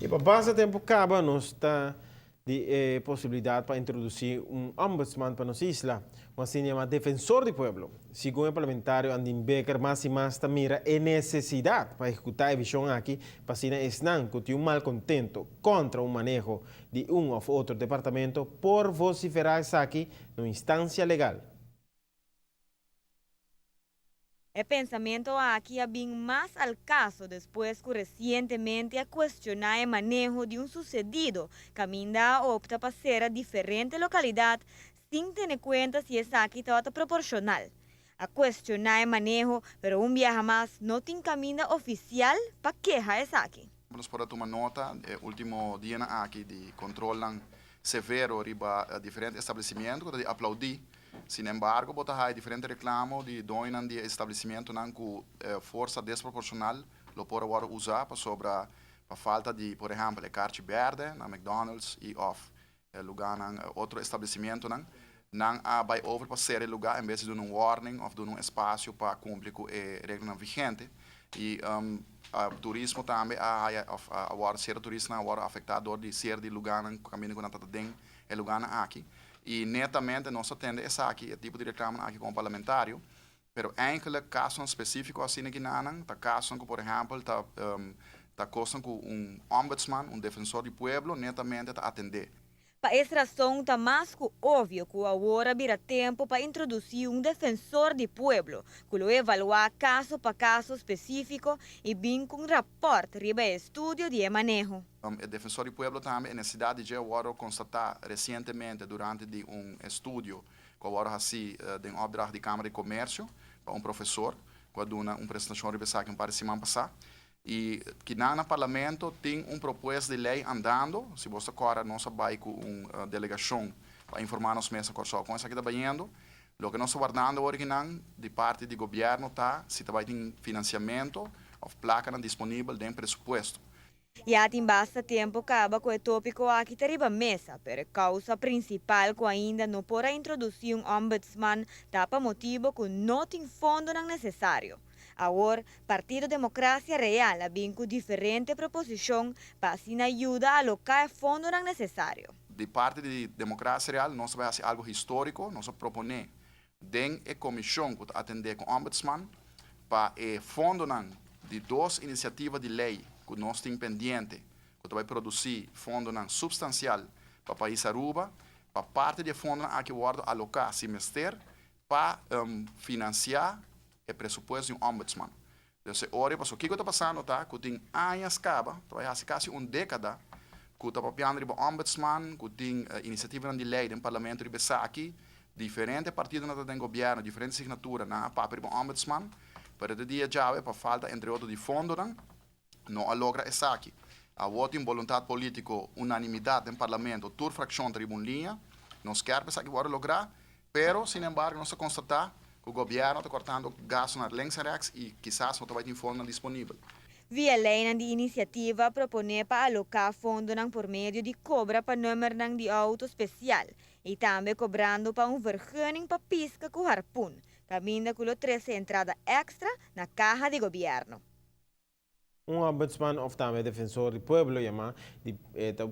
E para base tempo acaba, nós está de possibilidade para introduzir ombudsman para nossa isla, mas se chama defensor do pueblo. Segundo o parlamentário Andin Becker, mais e mais mira a necessidade para executar a visão aqui, para se não que um mal contento contra o manejo de ou outro departamento por vociferar aqui na instância legal. El pensamiento aquí ha bem más al caso después que recientemente a cuestionar el manejo de un sucedido que ainda opta para ser a diferente localidad sin tener cuenta si es aquí estaba proporcional. A cuestionar el manejo, pero un viaje más no tiene camino oficial para queja es aquí. Vamos por tomar nota, último dia aqui de controle severo riba diferentes estabelecimentos, que aplaudi. Sin embargo, bota diferentes reclamos de donos de estabelecimento com força desproporcional, lo pode agora usar para sobre a falta de, por exemplo, carte verde na McDonald's e off lugar outro estabelecimento não vai over para ser lugar em vez de um warning ou de um espaço para cumprir com a regra vigente e turismo também agora ser turista agora afetado de ser de lugar no caminho que não está dentro é lugar aqui e netamente nós atende essa aqui é tipo de reclamo aqui com o parlamentário, pero enkele casos específicos assim que não tá casos que por exemplo tá coisa com ombudsman, defensor do pueblo netamente tá atender. Para essa razão, está mais que óbvio que agora vira tempo para introduzir um defensor do pueblo, que lo evaluar caso para caso específico e bem com rapport riba estudo de manejo. O defensor do pueblo também é necessidade de agora constatar recentemente durante estudo que agora assim de opdracht de Câmara de Comércio para professor quando uma apresentação riba aqui um par de semana passada. E que no parlamento tem proposta de lei andando, se você agora nós vai com delegação para informar nos mesas com isso que está trabalhando, o que nós estamos guardando original de parte do governo tá se vai ter financiamento ou placa disponível dentro do presupuesto. Já tem bastante tempo que acaba com o tópico aqui arriba mesa, pero a causa principal que ainda não pode introduzir ombudsman tá para motivo que não tem fundo necessário. Agora, Partido Democracia Real ha com diferente proposição para assim ajudar a alocar fundo necessário. De parte da Democracia Real, nós vamos fazer algo histórico, nós propomos dentro da comissão que atender com o ombudsman para o fundo de duas iniciativas de lei que nós temos pendente, que vai produzir fundo substancial para o país Aruba, para parte do fundo que vai alocar semestre para financiar o presupuesto de ombudsman. Então, ora, o que está passando, tá? Que tem anos acaba, vai ser quase uma década, que está papiando de ombudsman, que tem iniciativa de lei do parlamento de aqui, diferentes partidos do governo, diferentes assinaturas na papel de ombudsman, para o dia já para falta entre outros de fundo, não logra essa aqui. A voto em vontade política, unanimidade no parlamento, toda fração de linha, nós queremos que vai lograr, pero, sin embargo, nós constatar que o governo está cortando gastos na Lenxarex e quizás não vai ter fundo disponível. Via lei de iniciativa propone para alocar fundo por meio de cobra para número de auto especial e também cobrando para vergunning para pisca com harpoon, caminho com o 13 entrada extra na caja de governo. Ombudsman of também defensor do pueblo, chama de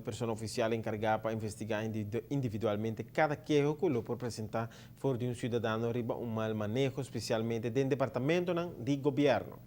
pessoa oficial encarregada para investigar individualmente cada queijo que lo por apresentar por de cidadão riba mal manejo, especialmente dentro do departamento de governo.